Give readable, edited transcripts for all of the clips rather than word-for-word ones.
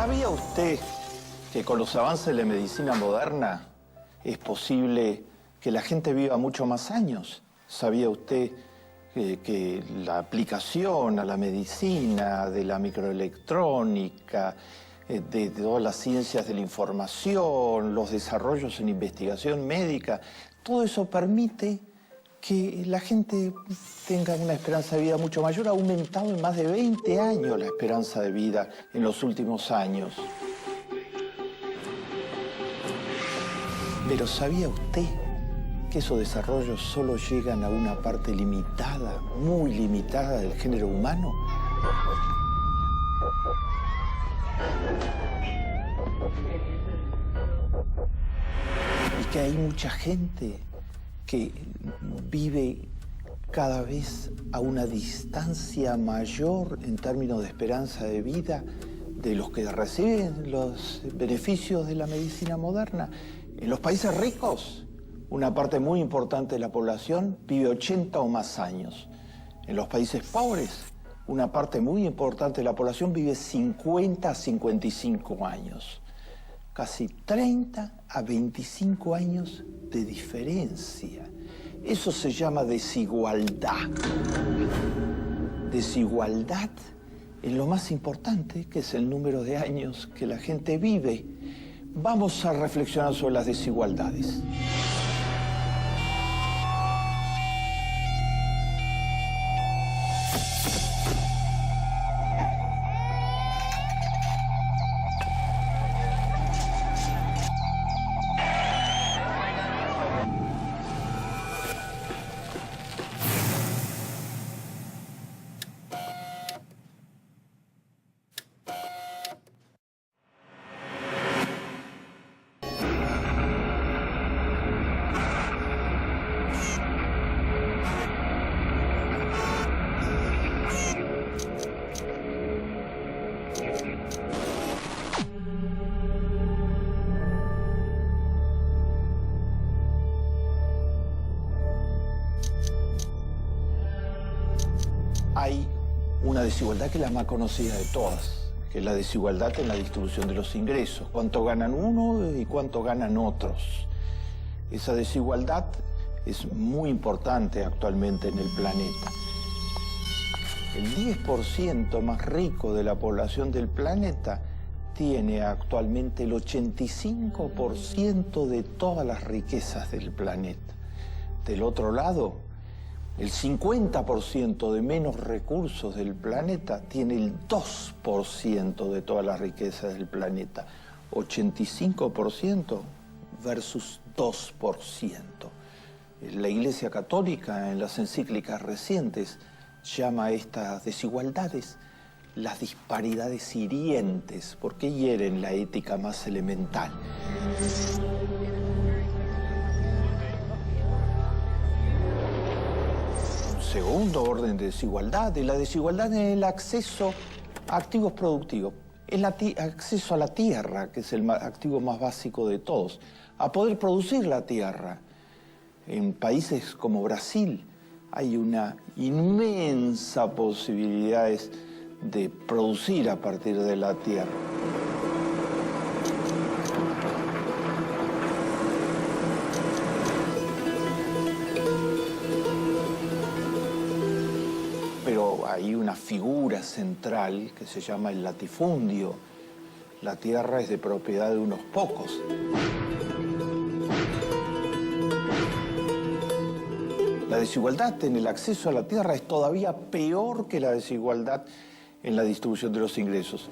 ¿Sabía usted que con los avances de la medicina moderna es posible que la gente viva mucho más años? ¿Sabía usted que la aplicación a la medicina, de la microelectrónica, de todas las ciencias de la información, los desarrollos en investigación médica, todo eso permite que la gente tenga una esperanza de vida mucho mayor? Ha aumentado en más de 20 años la esperanza de vida en los últimos años. Pero ¿sabía usted que esos desarrollos solo llegan a una parte limitada, muy limitada del género humano? Y que hay mucha gente que vive cada vez a una distancia mayor en términos de esperanza de vida de los que reciben los beneficios de la medicina moderna. En los países ricos, una parte muy importante de la población vive 80 o más años. En los países pobres, una parte muy importante de la población vive 50 a 55 años. Casi 30 a 25 años de diferencia. Eso se llama desigualdad. Desigualdad en lo más importante, que es el número de años que la gente vive. Vamos a reflexionar sobre las desigualdades. Hay una desigualdad que es la más conocida de todas, que es la desigualdad en la distribución de los ingresos. Cuánto ganan uno y cuánto ganan otros. Esa desigualdad es muy importante actualmente en el planeta. El 10% más rico de la población del planeta tiene actualmente el 85% de todas las riquezas del planeta. Del otro lado, el 50% de menos recursos del planeta tiene el 2% de todas las riquezas del planeta. 85% versus 2%. La Iglesia Católica, en las encíclicas recientes, llama a estas desigualdades las disparidades hirientes, porque hieren la ética más elemental. Segundo orden de desigualdad, es la desigualdad en el acceso a activos productivos. El acceso a la tierra, que es el activo más básico de todos, a poder producir la tierra. En países como Brasil hay una inmensa posibilidades de producir a partir de la tierra. Pero hay una figura central que se llama el latifundio. La tierra es de propiedad de unos pocos. La desigualdad en el acceso a la tierra es todavía peor que la desigualdad en la distribución de los ingresos.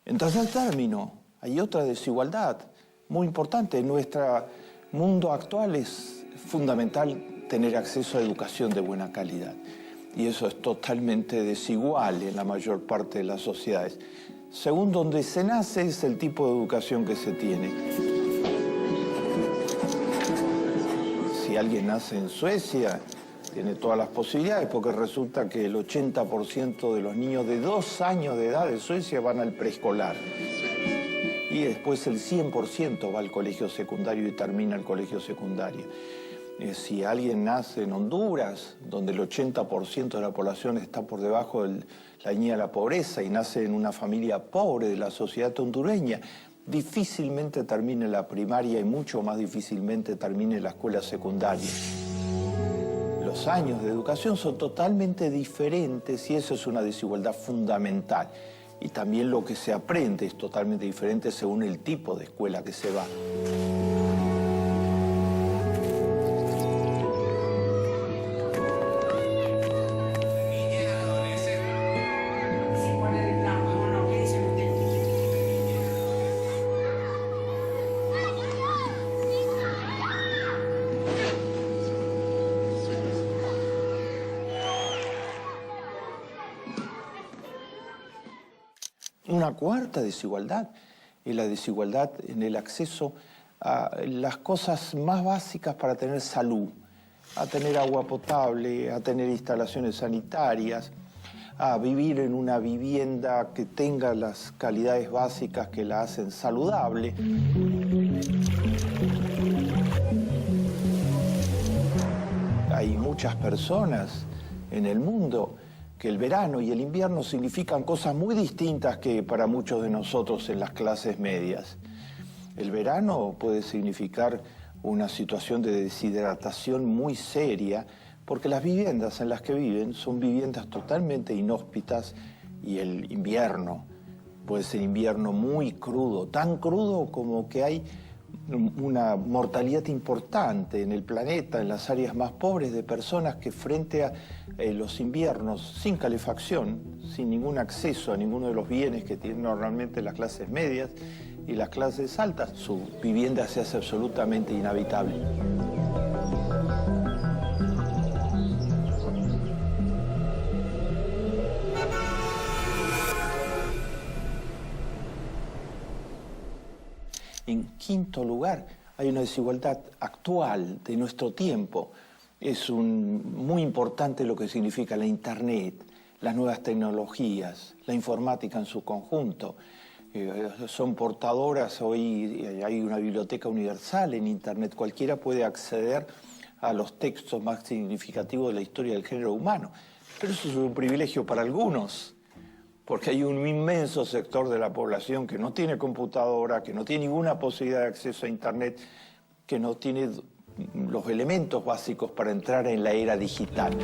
En tercer término, hay otra desigualdad muy importante. En nuestro mundo actual es fundamental tener acceso a educación de buena calidad. Y eso es totalmente desigual en la mayor parte de las sociedades. Según donde se nace, es el tipo de educación que se tiene. Si alguien nace en Suecia, tiene todas las posibilidades, porque resulta que el 80% de los niños de 2 años de edad de Suecia van al preescolar. y después el 100% va al colegio secundario y termina el colegio secundario. Si alguien nace en Honduras, donde el 80% de la población está por debajo de la línea de la pobreza y nace en una familia pobre de la sociedad hondureña, difícilmente termine la primaria y mucho más difícilmente termine la escuela secundaria. Los años de educación son totalmente diferentes y eso es una desigualdad fundamental. Y también lo que se aprende es totalmente diferente según el tipo de escuela que se va. Una cuarta desigualdad es la desigualdad en el acceso a las cosas más básicas para tener salud, a tener agua potable, a tener instalaciones sanitarias, a vivir en una vivienda que tenga las calidades básicas que la hacen saludable. Hay muchas personas en el mundo que el verano y el invierno significan cosas muy distintas que para muchos de nosotros en las clases medias. El verano puede significar una situación de deshidratación muy seria porque las viviendas en las que viven son viviendas totalmente inhóspitas y el invierno puede ser invierno muy crudo, tan crudo como que hay una mortalidad importante en el planeta, en las áreas más pobres, de personas que frente a los inviernos sin calefacción, sin ningún acceso a ninguno de los bienes que tienen normalmente las clases medias y las clases altas, su vivienda se hace absolutamente inhabitable. En quinto lugar, hay una desigualdad actual de nuestro tiempo. Es muy importante lo que significa la Internet, las nuevas tecnologías, la informática en su conjunto. Son portadoras, hoy hay una biblioteca universal en Internet, cualquiera puede acceder a los textos más significativos de la historia del género humano. Pero eso es un privilegio para algunos, porque hay un inmenso sector de la población que no tiene computadora, que no tiene ninguna posibilidad de acceso a Internet, que no tiene los elementos básicos para entrar en la era digital.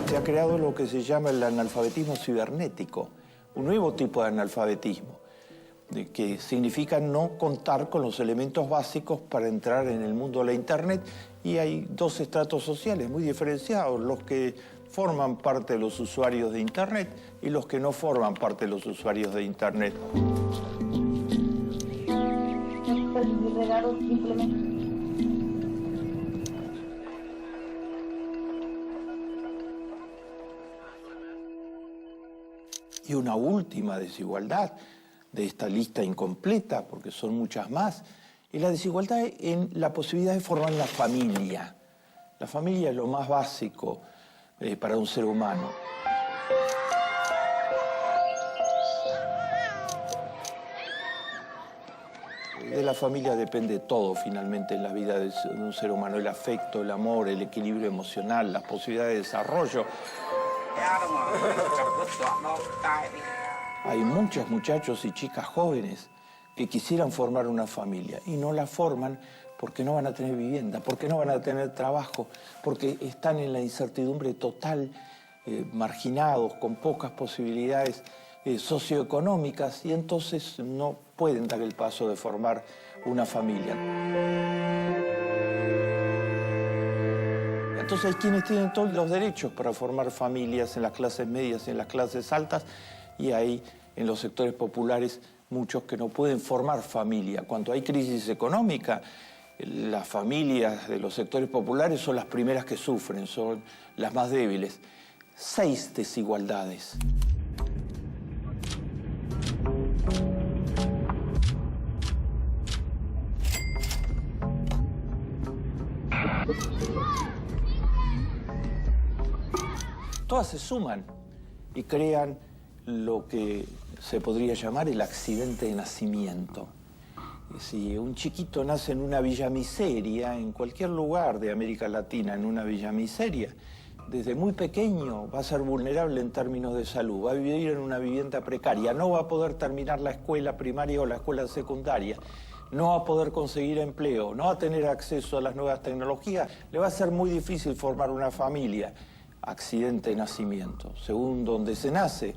Se ha creado lo que se llama el analfabetismo cibernético, un nuevo tipo de analfabetismo, que significa no contar con los elementos básicos para entrar en el mundo de la Internet. Y hay dos estratos sociales muy diferenciados, los que forman parte de los usuarios de Internet y los que no forman parte de los usuarios de Internet. Y una última desigualdad de esta lista incompleta, porque son muchas más, es la desigualdad en la posibilidad de formar la familia. La familia es lo más básico para un ser humano. De la familia depende todo finalmente en la vida de un ser humano, el afecto, el amor, el equilibrio emocional, las posibilidades de desarrollo. Hay muchos muchachos y chicas jóvenes que quisieran formar una familia y no la forman porque no van a tener vivienda, porque no van a tener trabajo, porque están en la incertidumbre total, marginados, con pocas posibilidades socioeconómicas y entonces no pueden dar el paso de formar una familia. Entonces hay quienes tienen todos los derechos para formar familias en las clases medias y en las clases altas y hay en los sectores populares muchos que no pueden formar familia. Cuando hay crisis económica, las familias de los sectores populares son las primeras que sufren, son las más débiles. 6 desigualdades. Todas se suman y crean lo que se podría llamar el accidente de nacimiento. Si un chiquito nace en una villa miseria, en cualquier lugar de América Latina, en una villa miseria, desde muy pequeño va a ser vulnerable en términos de salud, va a vivir en una vivienda precaria, no va a poder terminar la escuela primaria o la escuela secundaria, no va a poder conseguir empleo, no va a tener acceso a las nuevas tecnologías, le va a ser muy difícil formar una familia. Accidente de nacimiento. Según donde se nace,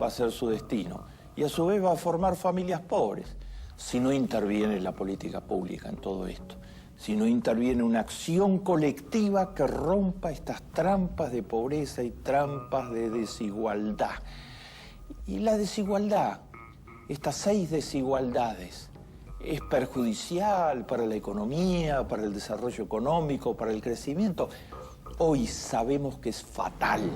va a ser su destino. Y a su vez va a formar familias pobres, si no interviene la política pública en todo esto. Si no interviene una acción colectiva que rompa estas trampas de pobreza y trampas de desigualdad. Y la desigualdad, estas 6 desigualdades, es perjudicial para la economía, para el desarrollo económico, para el crecimiento. Hoy sabemos que es fatal.